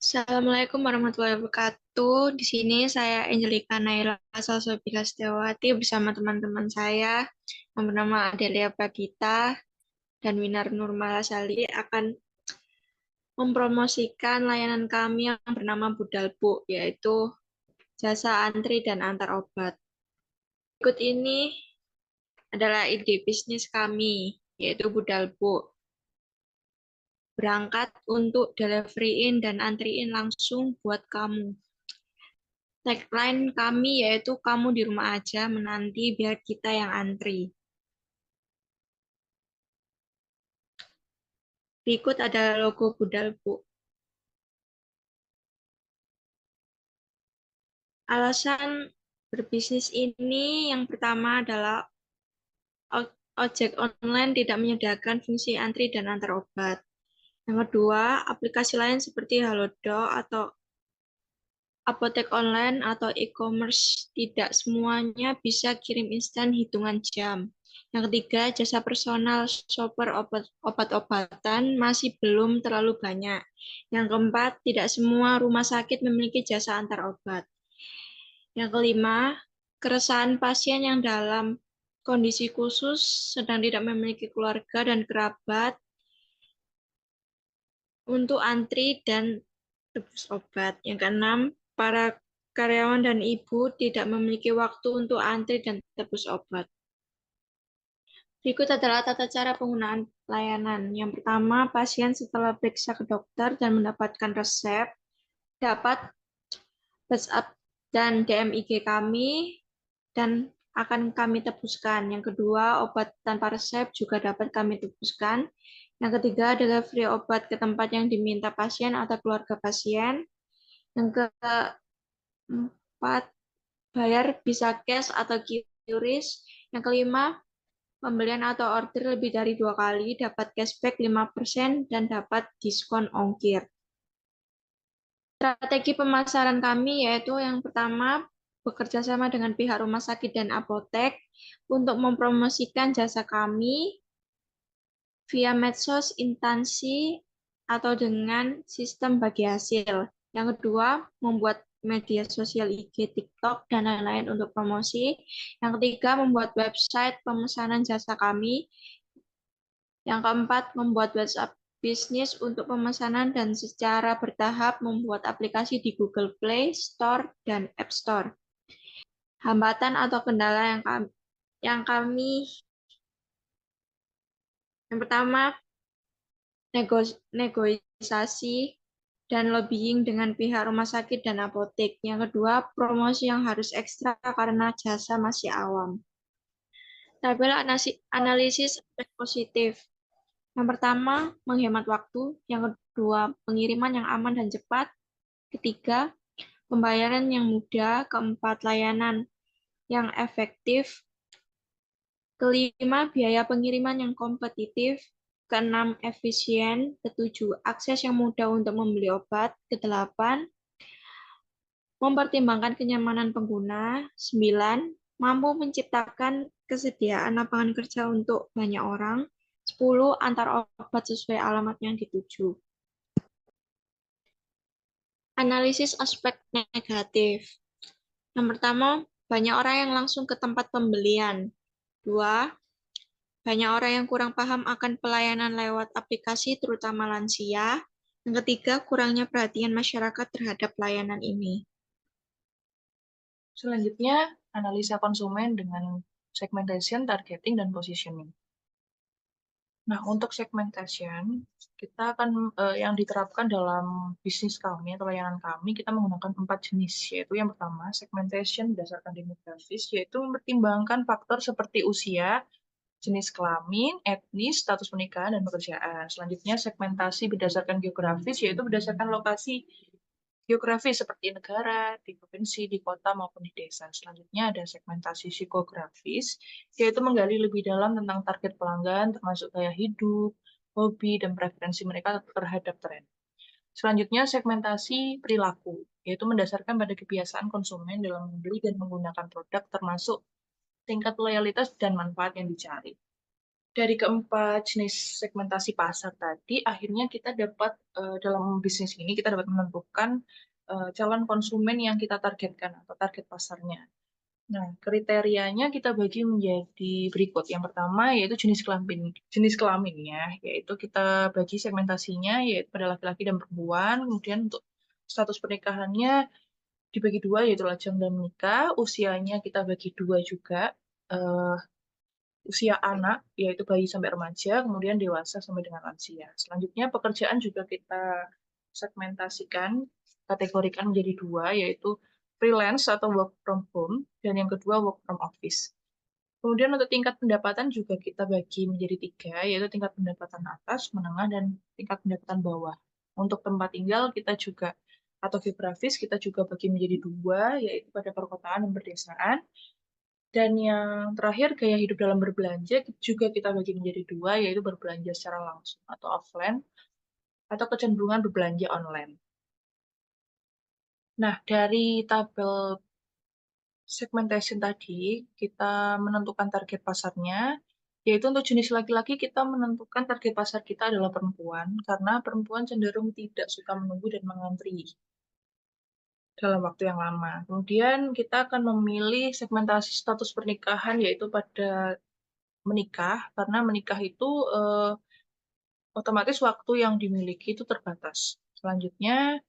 Assalamualaikum warahmatullahi wabarakatuh. Di sini saya Angelika Naila Salsabila Setiawati bersama teman-teman saya yang bernama Adelia Bagita dan Winar Nurmalasali akan mempromosikan layanan kami yang bernama Budalbu, yaitu jasa antri dan antar obat. Berikut ini adalah ide bisnis kami, yaitu Budalbu. Berangkat untuk delivery-in dan antriin langsung buat kamu. Tagline kami yaitu kamu di rumah aja menanti biar kita yang antri. Berikut ada logo Budalbu. Alasan berbisnis ini yang pertama adalah ojek online tidak menyediakan fungsi antri dan antar obat. Yang kedua, aplikasi lain seperti Halodoc atau apotek online atau e-commerce tidak semuanya bisa kirim instan hitungan jam. Yang ketiga, jasa personal shopper obat-obatan masih belum terlalu banyak. Yang keempat, tidak semua rumah sakit memiliki jasa antar obat. Yang kelima, keresahan pasien yang dalam kondisi khusus sedang tidak memiliki keluarga dan kerabat untuk antri dan tebus obat. Yang keenam, para karyawan dan ibu tidak memiliki waktu untuk antri dan tebus obat. Berikut adalah tata cara penggunaan layanan. Yang pertama, pasien setelah periksa ke dokter dan mendapatkan resep, dapat WhatsApp dan DM IG kami, dan akan kami tebuskan. Yang kedua, obat tanpa resep juga dapat kami tebuskan. Yang ketiga, delivery obat ke tempat yang diminta pasien atau keluarga pasien. Yang keempat, bayar bisa cash atau QRIS. Yang kelima, pembelian atau order lebih dari 2 kali dapat cashback 5% dan dapat diskon ongkir. Strategi pemasaran kami yaitu yang pertama, bekerja sama dengan pihak rumah sakit dan apotek untuk mempromosikan jasa kami via medsos, instansi, atau dengan sistem bagi hasil. Yang kedua, membuat media sosial IG, TikTok, dan lain-lain untuk promosi. Yang ketiga, membuat website pemesanan jasa kami. Yang keempat, membuat WhatsApp bisnis untuk pemesanan dan secara bertahap membuat aplikasi di Google Play Store dan App Store. Hambatan atau kendala yang kami yang pertama, negosiasi dan lobbying dengan pihak rumah sakit dan apotek. Yang kedua, promosi yang harus ekstra karena jasa masih awam. Tabel analisis aspek positif. Yang pertama, menghemat waktu. Yang kedua, pengiriman yang aman dan cepat. Ketiga, pembayaran yang mudah. Keempat, layanan yang efektif. Kelima, biaya pengiriman yang kompetitif. Keenam, efisien. Ketujuh, akses yang mudah untuk membeli obat. Kedelapan, mempertimbangkan kenyamanan pengguna. 9, mampu menciptakan kesediaan lapangan kerja untuk banyak orang. 10, antar obat sesuai alamat yang dituju. Analisis aspek negatif. Yang pertama, banyak orang yang langsung ke tempat pembelian. 2, banyak orang yang kurang paham akan pelayanan lewat aplikasi, terutama lansia. Yang ketiga, kurangnya perhatian masyarakat terhadap layanan ini. Selanjutnya, analisa konsumen dengan segmentation, targeting, dan positioning. Nah, untuk segmentation, kita akan yang diterapkan dalam bisnis kami atau layanan kami, kita menggunakan 4 jenis, yaitu yang pertama, segmentation berdasarkan demografis, yaitu mempertimbangkan faktor seperti usia, jenis kelamin, etnis, status pernikahan, dan pekerjaan. Selanjutnya, segmentasi berdasarkan geografis, yaitu berdasarkan lokasi geografis seperti negara, di provinsi, di kota, maupun di desa. Selanjutnya ada segmentasi psikografis, yaitu menggali lebih dalam tentang target pelanggan, termasuk gaya hidup, hobi, dan preferensi mereka terhadap tren. Selanjutnya segmentasi perilaku, yaitu mendasarkan pada kebiasaan konsumen dalam membeli dan menggunakan produk, termasuk tingkat loyalitas dan manfaat yang dicari. dari keempat jenis segmentasi pasar tadi, akhirnya kita dapat dalam bisnis ini kita dapat menentukan calon konsumen yang kita targetkan atau target pasarnya. Nah, kriterianya kita bagi menjadi berikut. Yang pertama yaitu jenis kelaminnya, yaitu kita bagi segmentasinya yaitu pada laki-laki dan perempuan. Kemudian untuk status pernikahannya dibagi dua, yaitu lajang dan menikah. Usianya kita bagi dua juga. eh, Usia anak, yaitu bayi sampai remaja, kemudian dewasa sampai dengan lansia. Selanjutnya pekerjaan juga kita segmentasikan, kategorikan menjadi dua, yaitu freelance atau work from home, dan yang kedua work from office. Kemudian untuk tingkat pendapatan juga kita bagi menjadi tiga, yaitu tingkat pendapatan atas, menengah, dan tingkat pendapatan bawah. Untuk tempat tinggal kita juga, atau geografis kita juga bagi menjadi dua, yaitu pada perkotaan dan perdesaan. Dan yang terakhir, gaya hidup dalam berbelanja juga kita bagi menjadi dua, yaitu berbelanja secara langsung atau offline, atau kecenderungan berbelanja online. Nah, dari tabel segmentation tadi, kita menentukan target pasarnya, yaitu untuk jenis laki-laki kita menentukan target pasar kita adalah perempuan, karena perempuan cenderung tidak suka menunggu dan mengantri dalam waktu yang lama. Kemudian kita akan memilih segmentasi status pernikahan, yaitu pada menikah, karena menikah itu otomatis waktu yang dimiliki itu terbatas. Selanjutnya,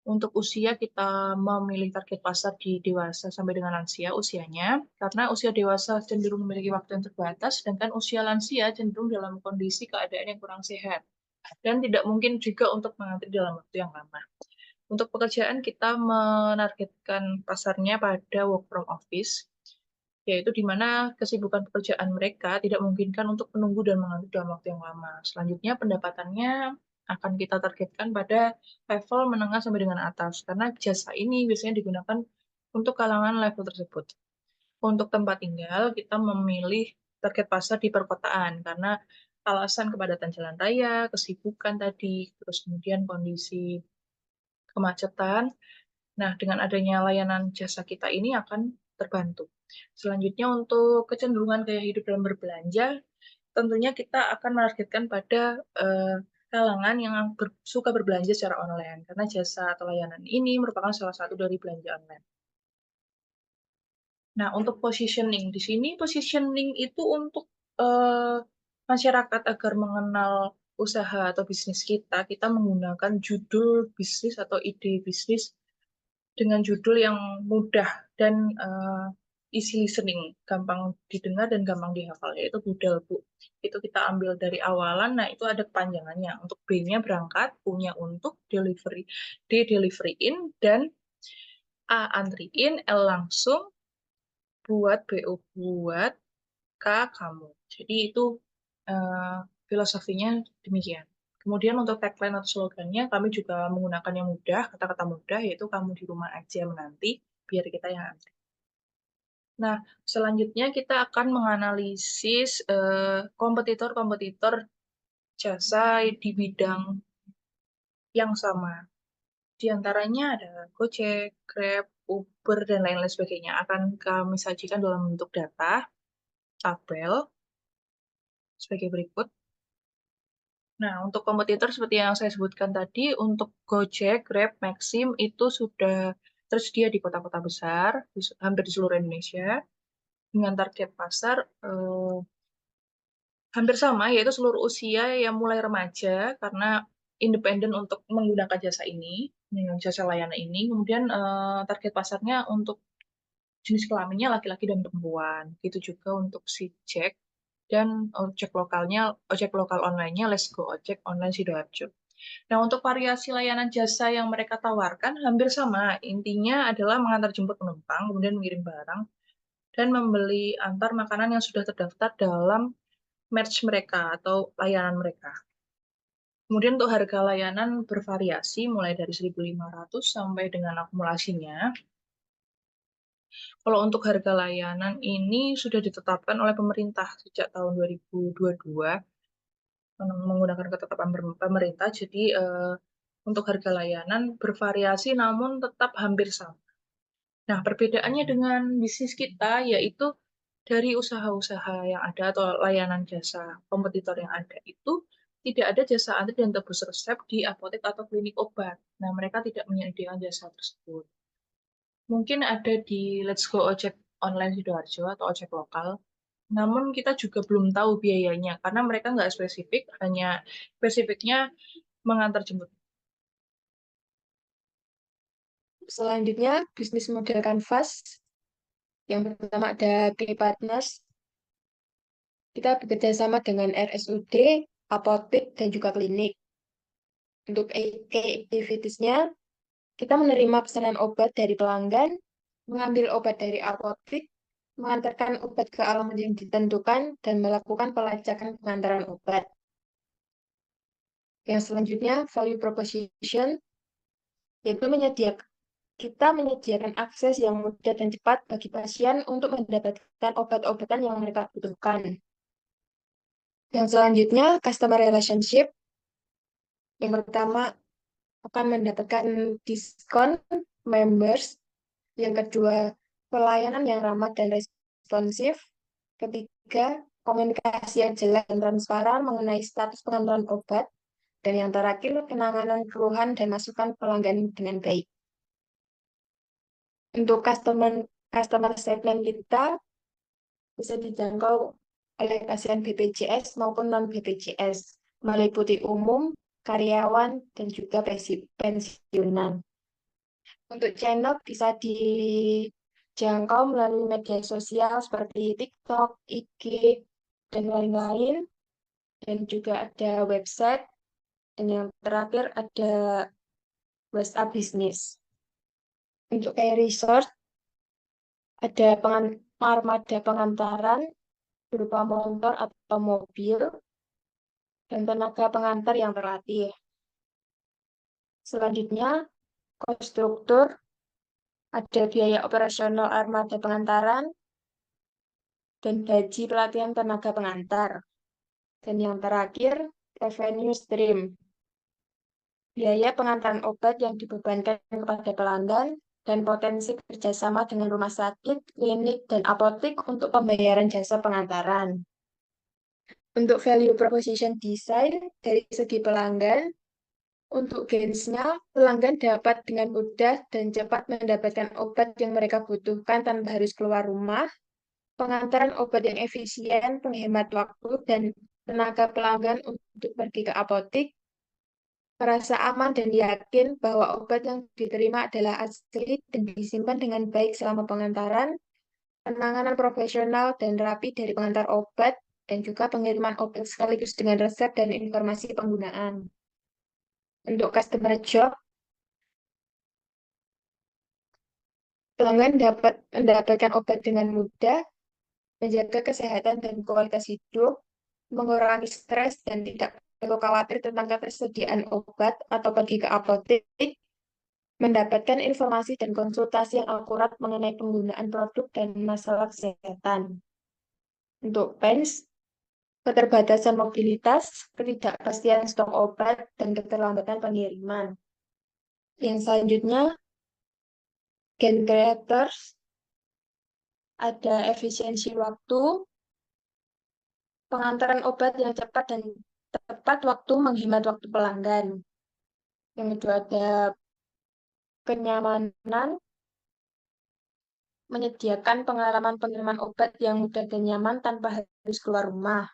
untuk usia kita memilih target pasar di dewasa sampai dengan lansia usianya, karena usia dewasa cenderung memiliki waktu yang terbatas, sedangkan usia lansia cenderung dalam kondisi keadaan yang kurang sehat. Dan tidak mungkin juga untuk mengantri dalam waktu yang lama. Untuk pekerjaan kita menargetkan pasarnya pada work from office, yaitu di mana kesibukan pekerjaan mereka tidak memungkinkan untuk menunggu dan mengantri dalam waktu yang lama. Selanjutnya, pendapatannya akan kita targetkan pada level menengah sampai dengan atas, karena jasa ini biasanya digunakan untuk kalangan level tersebut. Untuk tempat tinggal, kita memilih target pasar di perkotaan, karena alasan kepadatan jalan raya, kesibukan tadi, terus kemudian kondisi kemacetan. Nah, dengan adanya layanan jasa kita ini akan terbantu. Selanjutnya, untuk kecenderungan gaya hidup dalam berbelanja, tentunya kita akan menargetkan pada kalangan yang suka berbelanja secara online, karena jasa atau layanan ini merupakan salah satu dari belanja online. Nah, untuk positioning, di sini positioning itu untuk masyarakat agar mengenal usaha atau bisnis kita menggunakan judul bisnis atau ide bisnis dengan judul yang mudah dan easy listening, gampang didengar dan gampang dihafal, yaitu budal, Bu. Itu kita ambil dari awalan, nah itu ada kepanjangannya. Untuk B-nya berangkat, U-nya untuk, delivery, D deliveryin, dan A antriin, L langsung, buat, BO buat, K kamu. Jadi itu eh, filosofinya demikian. Kemudian untuk tagline atau slogannya, kami juga menggunakan yang mudah, kata-kata mudah, yaitu kamu di rumah aja menanti, biar kita yang antri. Nah, selanjutnya kita akan menganalisis kompetitor-kompetitor jasa di bidang yang sama. Di antaranya ada Gojek, Grab, Uber, dan lain-lain sebagainya. Akan kami sajikan dalam bentuk data, tabel, sebagai berikut. Nah, untuk kompetitor seperti yang saya sebutkan tadi, untuk Gojek, Grab, Maxim itu sudah tersedia di kota-kota besar, hampir di seluruh Indonesia, dengan target pasar hampir sama, yaitu seluruh usia yang mulai remaja, karena independen untuk menggunakan jasa ini, dengan jasa layanan ini. Kemudian target pasarnya untuk jenis kelaminnya laki-laki dan perempuan. Itu juga untuk si Jack dan ojek lokal online-nya Let's Go Ojek Online Sidoarjo. Nah, untuk variasi layanan jasa yang mereka tawarkan hampir sama. Intinya adalah mengantar jemput penumpang, kemudian mengirim barang, dan membeli antar makanan yang sudah terdaftar dalam merch mereka atau layanan mereka. Kemudian untuk harga layanan bervariasi mulai dari 1.500 sampai dengan akumulasinya. Kalau untuk harga layanan ini sudah ditetapkan oleh pemerintah sejak tahun 2022 menggunakan ketetapan pemerintah. Jadi untuk harga layanan bervariasi namun tetap hampir sama. Nah, perbedaannya dengan bisnis kita yaitu dari usaha-usaha yang ada atau layanan jasa kompetitor yang ada itu tidak ada jasa antri dan tebus resep di apotek atau klinik obat. Nah, mereka tidak menyediakan jasa tersebut. Mungkin ada di Let's Go Ojek Online Sidoarjo atau ojek lokal, namun kita juga belum tahu biayanya karena mereka nggak spesifik, hanya spesifiknya mengantar jemput. Selanjutnya, bisnis model kanvas. Yang pertama ada K-Partners. Kita bekerja sama dengan RSUD, apotek, dan juga klinik. Untuk activities-nya, kita menerima pesanan obat dari pelanggan, mengambil obat dari apotek, mengantarkan obat ke alamat yang ditentukan, dan melakukan pelacakan pengantaran obat. Yang selanjutnya, value proposition, yaitu kita menyediakan akses yang mudah dan cepat bagi pasien untuk mendapatkan obat-obatan yang mereka butuhkan. Yang selanjutnya, customer relationship. Yang pertama, akan mendapatkan diskon members. Yang kedua, pelayanan yang ramah dan responsif. Ketiga, komunikasi yang jelas dan transparan mengenai status pengantaran obat. Dan yang terakhir, penanganan keluhan dan masukan pelanggan dengan baik. Untuk customer segment kita bisa dijangkau oleh pasien BPJS maupun non-BPJS, meliputi umum, karyawan, dan juga pensiunan. Untuk channel bisa dijangkau melalui media sosial seperti TikTok, IG, dan lain-lain. Dan juga ada website. Dan yang terakhir ada WhatsApp bisnis. Untuk kayak resource, ada armada pengantaran berupa motor atau mobil, dan tenaga pengantar yang terlatih. Selanjutnya, konstruktur, ada biaya operasional armada pengantaran, dan gaji pelatihan tenaga pengantar. Dan yang terakhir, revenue stream, biaya pengantaran obat yang dibebankan kepada pelanggan, dan potensi kerjasama dengan rumah sakit, klinik, dan apotek untuk pembayaran jasa pengantaran. Untuk value proposition design dari segi pelanggan, untuk gains-nya, pelanggan dapat dengan mudah dan cepat mendapatkan obat yang mereka butuhkan tanpa harus keluar rumah, pengantaran obat yang efisien, penghemat waktu, dan tenaga pelanggan untuk pergi ke apotek, merasa aman dan yakin bahwa obat yang diterima adalah asli dan disimpan dengan baik selama pengantaran, penanganan profesional dan rapi dari pengantar obat, dan juga pengiriman obat sekaligus dengan resep dan informasi penggunaan. Untuk customer job, pelanggan dapat mendapatkan obat dengan mudah, menjaga kesehatan dan kualitas hidup, mengurangi stres dan tidak perlu khawatir tentang ketersediaan obat atau pergi ke apotek, mendapatkan informasi dan konsultasi yang akurat mengenai penggunaan produk dan masalah kesehatan. Untuk pains, keterbatasan mobilitas, ketidakpastian stok obat, dan keterlambatan pengiriman. Yang selanjutnya, gain creators, ada efisiensi waktu, pengantaran obat yang cepat dan tepat waktu menghemat waktu pelanggan. Yang kedua ada kenyamanan, menyediakan pengalaman pengiriman obat yang mudah dan nyaman tanpa harus keluar rumah.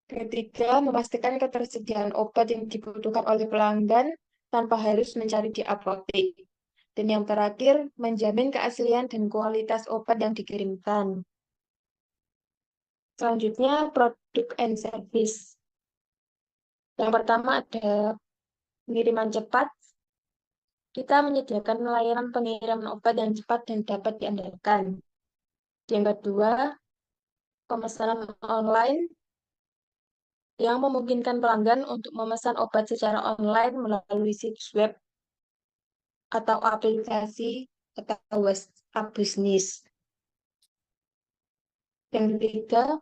Ketiga, memastikan ketersediaan obat yang dibutuhkan oleh pelanggan tanpa harus mencari di apotek. Dan yang terakhir, menjamin keaslian dan kualitas obat yang dikirimkan. Selanjutnya, produk and service. Yang pertama ada pengiriman cepat. Kita menyediakan layanan pengiriman obat yang cepat dan dapat diandalkan. Yang kedua, pemesanan online yang memungkinkan pelanggan untuk memesan obat secara online melalui situs web atau aplikasi atau WhatsApp bisnis. Yang ketiga,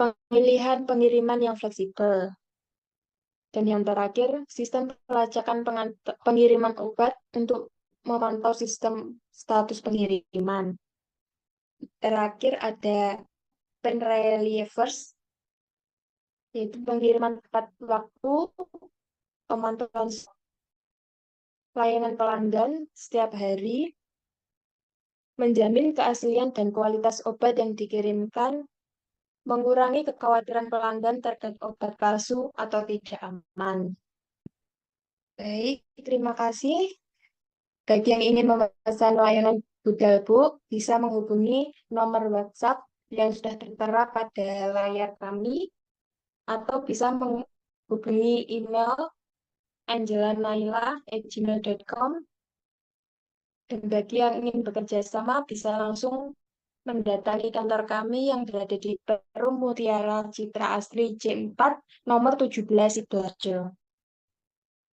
pemilihan pengiriman yang fleksibel. Dan yang terakhir, sistem pelacakan pengiriman obat untuk memantau sistem status pengiriman. terakhir ada penrelievers, yaitu pengiriman tepat waktu, pemantauan layanan pelanggan setiap hari, menjamin keaslian dan kualitas obat yang dikirimkan, mengurangi kekhawatiran pelanggan terkait obat palsu atau tidak aman. Baik, terima kasih. Bagi yang ingin memesan layanan Budalbook, bisa menghubungi nomor WhatsApp yang sudah tertera pada layar kami, atau bisa menghubungi email angelanaila@gmail.com. Dan bagi yang ingin bekerja sama, bisa langsung mendatangi kantor kami yang berada di Perum Mutiara Citra Asri J4 nomor 17 Sidoarjo.